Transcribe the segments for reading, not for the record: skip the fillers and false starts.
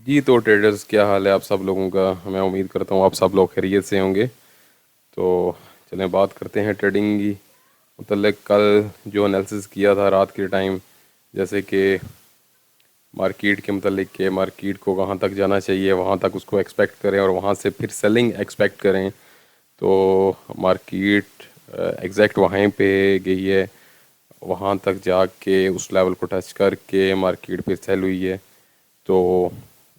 जी तो ट्रेडर्स, क्या हाल है आप सब लोगों का। मैं उम्मीद करता हूँ आप सब लोग खैरियत से होंगे। तो चलें बात करते हैं ट्रेडिंग की मतलब कल जो एनालिसिस किया था रात के टाइम, जैसे कि मार्केट के मतलब कि मार्केट को कहाँ तक जाना चाहिए, वहाँ तक उसको एक्सपेक्ट करें और वहाँ से फिर सेलिंग एक्सपेक्ट करें। तो मार्केट एग्जैक्ट वहीं पे गई है, वहाँ तक जाके उस लेवल को टच करके मार्केट पे सेल हुई है। तो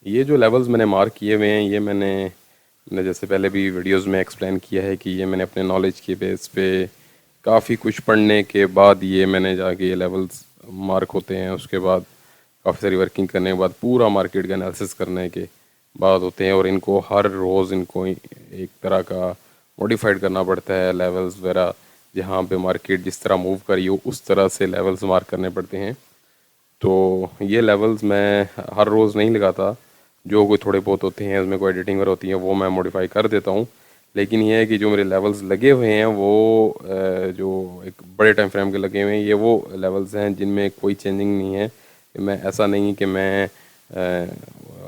ये जो लेवल्स मैंने मार्क किए हुए हैं, ये मैंने जैसे पहले भी वीडियोस में एक्सप्लेन किया है कि ये मैंने अपने नॉलेज के बेस पे काफ़ी कुछ पढ़ने के बाद ये मैंने जाके ये लेवल्स मार्क होते हैं। उसके बाद काफ़ी सारी वर्किंग करने के बाद पूरा मार्केट का एनालिसिस करने के बाद होते हैं, और इनको हर रोज़ इनको एक तरह का मॉडिफाइड करना पड़ता है लेवल्स वगैरह। जहाँ पे मार्केट जिस तरह मूव करी हो उस तरह से लेवल्स मार्क करने पड़ते हैं। तो ये लेवल्स मैं हर रोज़ नहीं लगाता, जो कोई थोड़े बहुत होते हैं उसमें कोई एडिटिंग वगैरह होती है वो मैं मॉडिफाई कर देता हूँ। लेकिन ये है कि जो मेरे लेवल्स लगे हुए हैं वो जो एक बड़े टाइम फ्रेम के लगे हुए हैं, ये वो लेवल्स हैं जिनमें कोई चेंजिंग नहीं है। मैं ऐसा नहीं कि मैं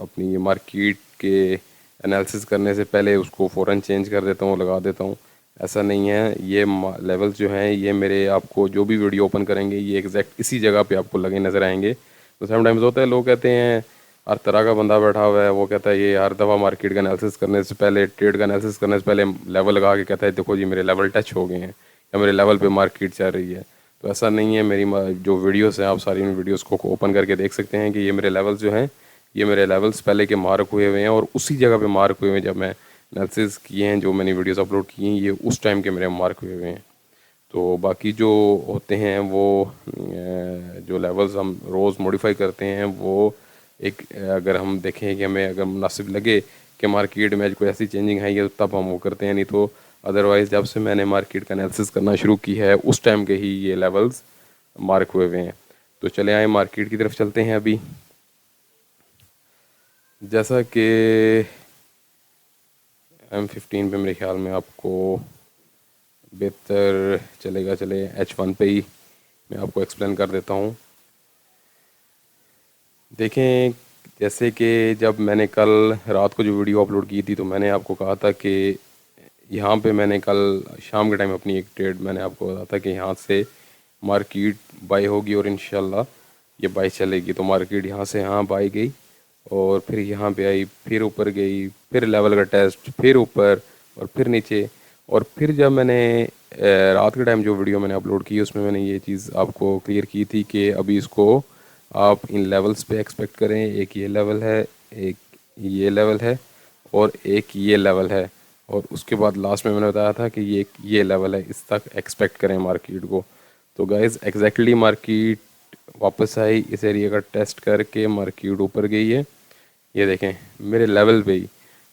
अपनी मार्केट के एनालिसिस करने से पहले उसको फ़ौरन चेंज कर देता हूँ, लगा देता हूँ। ऐसा नहीं है। ये लेवल्स जो हैं ये मेरे आपको जो भी वीडियो ओपन करेंगे ये एग्जैक्ट इसी जगह पे आपको लगे नज़र आएंगे। तो समटाइम्स होता है, लोग कहते हैं हर तरह का बंदा बैठा हुआ है, वो कहता है ये हर दफ़ा मार्केट का एनालिसिस करने से पहले, ट्रेड का एनालिसिस करने से पहले लेवल लगा के कहता है देखो जी मेरे लेवल टच हो गए हैं या मेरे लेवल पे मार्केट चल रही है। तो ऐसा नहीं है। मेरी जो वीडियोस हैं आप सारी उन वीडियोस को ओपन करके देख सकते हैं कि ये मेरे लेवल्स जो हैं, ये मेरे लेवल्स पहले के मार्क हुए हुए हैं और उसी जगह पे मार्क हुए हुए हैं। जब मैं एनालिसिस किए हैं, जो मैंने वीडियोस अपलोड की हैं, ये उस टाइम के मेरे मार्क हुए हुए हैं। तो बाकी जो होते हैं वो जो लेवल्स हम रोज़ मॉडिफाई करते हैं वो एक अगर हम देखें कि हमें अगर मुनासिब लगे कि मार्केट में आज कोई ऐसी चेंजिंग है ये, तो तब हम वो करते हैं। नहीं तो अदरवाइज़ जब से मैंने मार्केट का एनालिसिस करना शुरू की है उस टाइम के ही ये लेवल्स मार्क हुए हुए हैं। तो चले आए मार्केट की तरफ चलते हैं। अभी जैसा कि M15 पे मेरे ख्याल में आपको बेहतर चलेगा, चले H1 पे ही मैं आपको एक्सप्लेन कर देता हूँ। देखें, जैसे कि जब मैंने कल रात को जो वीडियो अपलोड की थी तो मैंने आपको कहा था कि यहाँ पे मैंने कल शाम के टाइम अपनी एक ट्रेड मैंने आपको बताया था कि यहाँ से मार्केट बाई होगी और इंशाल्लाह ये बाई चलेगी। तो मार्केट यहाँ से यहाँ बाई गई और फिर यहाँ पे आई, फिर ऊपर गई, फिर लेवल का टेस्ट, फिर ऊपर और फिर नीचे। और फिर जब मैंने रात के टाइम जो वीडियो मैंने अपलोड की उसमें मैंने ये चीज़ आपको क्लियर की थी कि अभी इसको आप इन लेवल्स पे एक्सपेक्ट करें। एक ये लेवल है, एक ये लेवल है और एक ये लेवल है, और उसके बाद लास्ट में मैंने बताया था कि ये लेवल है, इस तक एक्सपेक्ट करें मार्केट को। तो गाइस एग्जैक्टली मार्केट वापस आई, इस एरिया का टेस्ट करके मार्केट ऊपर गई है। ये देखें मेरे लेवल पे ही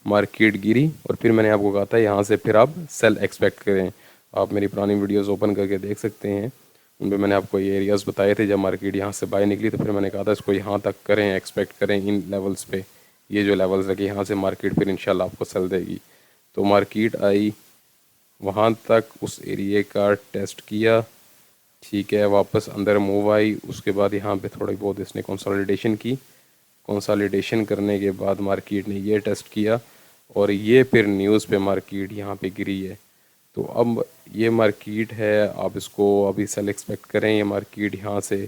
मार्केट गिरी और फिर मैंने आपको कहा था यहाँ से फिर आप सेल एक्सपेक्ट करें। आप मेरी पुरानी वीडियोस ओपन करके देख सकते हैं, उन पे मैंने आपको ये एरियाज़ बताए थे। जब मार्केट यहाँ से बाय निकली तो फिर मैंने कहा था इसको यहाँ तक करें, एक्सपेक्ट करें इन लेवल्स पे। ये जो लेवल्स लगे यहाँ से मार्केट फिर इंशाल्लाह आपको सेल देगी। तो मार्केट आई, वहाँ तक उस एरिए का टेस्ट किया, ठीक है, वापस अंदर मूव आई। उसके बाद यहाँ पे थोड़ी बहुत इसने कंसोलिडेशन की। कंसोलिडेशन करने के बाद मार्केट ने ये टेस्ट किया और ये फिर न्यूज़ पे मार्केट यहाँ पे गिरी है। तो अब ये मार्केट है, आप इसको अभी सेल एक्सपेक्ट करें। ये मार्केट यहाँ से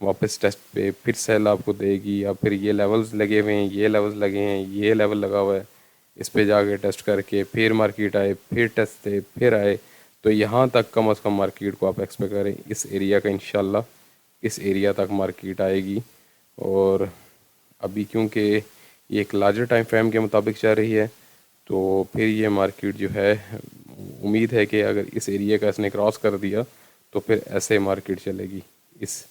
वापस टेस्ट पे फिर सेल आपको देगी, या फिर ये लेवल्स लगे हुए हैं, ये लेवल्स लगे हैं, ये लेवल लगा हुआ है, इस पे जाके टेस्ट करके फिर मार्केट आए, फिर टेस्ट थे, फिर आए। तो यहाँ तक कम अज़ कम मार्केट को आप एक्सपेक्ट करें इस एरिया का, इंशाल्लाह इस एरिया तक मार्केट आएगी। और अभी क्योंकि ये एक लार्जर टाइम फ्रेम के मुताबिक चल रही है, तो फिर ये मार्केट जो है, उम्मीद है कि अगर इस एरिया का इसने क्रॉस कर दिया तो फिर ऐसे मार्केट चलेगी, इस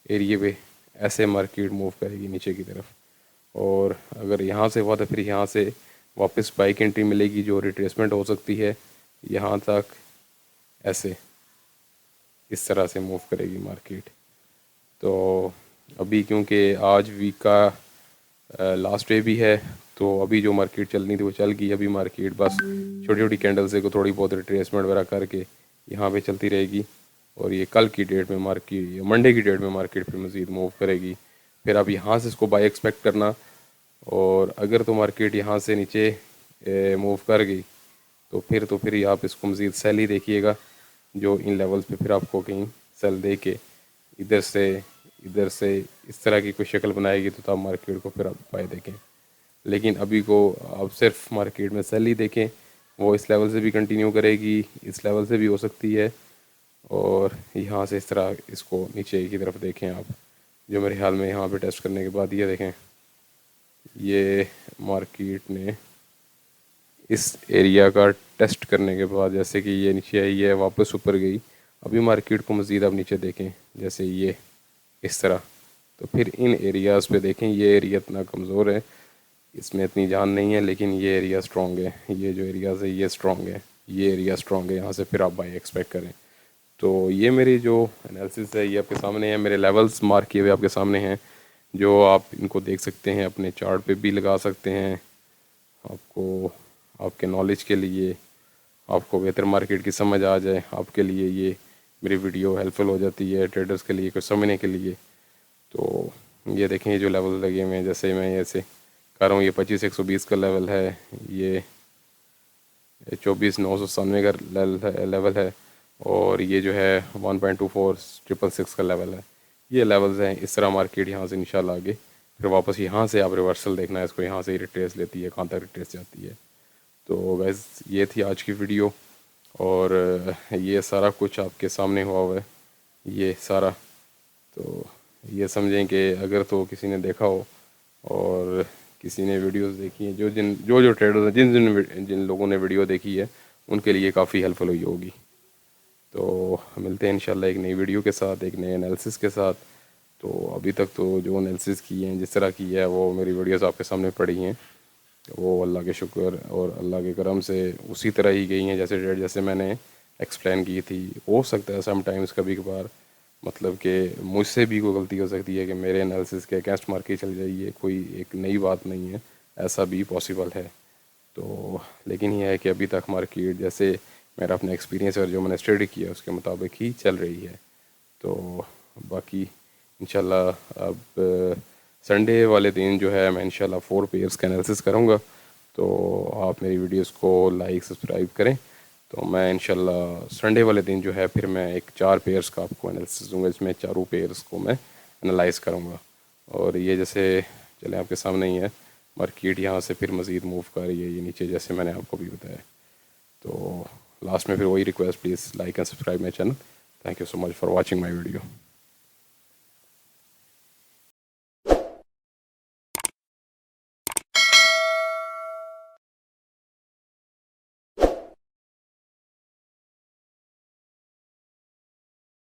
एरिए पे ऐसे मार्केट मूव करेगी नीचे की तरफ। और अगर यहाँ से हुआ तो फिर यहाँ से वापस बाइक एंट्री मिलेगी जो रिट्रेसमेंट हो सकती है यहाँ तक, ऐसे इस तरह से मूव करेगी मार्केट। तो अभी क्योंकि आज वीक का लास्ट डे भी है, तो अभी जो मार्केट चलनी थी वो चल गई। अभी मार्केट बस छोटी छोटी कैंडल से को थोड़ी बहुत रिट्रेसमेंट वगैरह करके यहाँ पे चलती रहेगी। और ये कल की डेट में मार्केट, मंडे की डेट में मार्केट फिर मज़ीद मूव करेगी। फिर अब यहाँ से इसको बाई एक्सपेक्ट करना, और अगर तो मार्केट यहाँ से नीचे मूव कर गई तो फिर ही आप इसको मज़ीद सेल ही देखिएगा, जो इन लेवल्स पे फिर आपको कहीं सेल दे के इधर से इस तरह की कोई शक्ल बनाएगी तो आप मार्केट को फिर आप बाय देखें। लेकिन अभी को आप सिर्फ मार्केट में सेल ही देखें, वो इस लेवल से भी कंटिन्यू करेगी, इस लेवल से भी हो सकती है, और यहाँ से इस तरह इसको नीचे की तरफ देखें आप, जो मेरे ख्याल में यहाँ पे टेस्ट करने के बाद ये देखें, ये मार्केट ने इस एरिया का टेस्ट करने के बाद जैसे कि ये नीचे आई है, वापस ऊपर गई, अभी मार्केट को मज़ीद आप नीचे देखें जैसे ये इस तरह, तो फिर इन एरियाज़ पे देखें, ये एरिया इतना कमज़ोर है, इसमें इतनी जान नहीं है, लेकिन ये एरिया स्ट्रॉन्ग है, ये जो एरियाज़ है ये स्ट्रॉन्ग है, ये एरिया स्ट्रॉन्ग है, यहाँ से फिर आप बाई एक्सपेक्ट करें। तो ये मेरी जो एनालिसिस है ये आपके सामने है, मेरे लेवल्स मार्क किए हुए आपके सामने हैं, जो आप इनको देख सकते हैं, अपने चार्ट पे भी लगा सकते हैं। आपको आपके नॉलेज के लिए, आपको बेहतर मार्केट की समझ आ जाए, आपके लिए ये मेरी वीडियो हेल्पफुल हो जाती है, ट्रेडर्स के लिए कुछ समझने के लिए। तो ये देखें, ये जो लेवल लगे हुए हैं, जैसे मैं ऐसे कर रहा हूँ, ये 25,120 का लेवल है, ये 24,997 का लेवल है, और ये जो है 1.24,666 का लेवल है। ये लेवल्स हैं। इस तरह मार्केट यहाँ से इंशाल्लाह आगे फिर वापस यहाँ से आप रिवर्सल देखना है इसको, यहाँ से ही रिट्रेस लेती है, कहाँ तक रिट्रेस जाती है। तो गैस ये थी आज की वीडियो, और ये सारा कुछ आपके सामने हुआ है, ये सारा। तो ये समझें कि अगर तो किसी ने देखा हो और किसी ने वीडियोस देखी हैं, जो ट्रेडर्स हैं, जिन लोगों ने वीडियो देखी है, उनके लिए काफ़ी हेल्पफुल हुई होगी। तो मिलते हैं इंशाल्लाह एक नई वीडियो के साथ, एक नए एनालिसिस के साथ। तो अभी तक तो जो एनालिसिस की हैं, जिस तरह की है, वो मेरी वीडियोस आपके सामने पड़ी हैं, वो अल्लाह के शुक्र और अल्लाह के करम से उसी तरह ही गई हैं जैसे मैंने एक्सप्लेन की थी। हो सकता है समटाइम्स कभी कभार मतलब कि मुझसे भी कोई गलती हो सकती है कि मेरे एनालिसिस के अगेंस्ट मार्केट चल जाइए, कोई एक नई बात नहीं है, ऐसा भी पॉसिबल है। तो लेकिन ये है कि अभी तक मार्केट जैसे मेरा अपना एक्सपीरियंस और जो मैंने स्टडी किया उसके मुताबिक ही चल रही है। तो बाकी इंशाल्लाह अब संडे वाले दिन जो है मैं इंशाल्लाह 4 पेयर्स का एनालिसिस करूँगा। तो आप मेरी वीडियोस को लाइक सब्सक्राइब करें। तो मैं इंशाल्लाह संडे वाले दिन जो है फिर मैं एक 4 पेयर्स का आपको एनालिसिस दूंगा, इसमें चारों पेयर्स को मैं एनालाइज करूँगा। और ये जैसे चले आपके सामने ही है, मार्केट यहाँ से फिर मज़ीद मूव कर रही है, ये नीचे जैसे मैंने आपको भी बताया। तो लास्ट में फिर वही request, please like and subscribe my channel. Thank you so much for watching my video.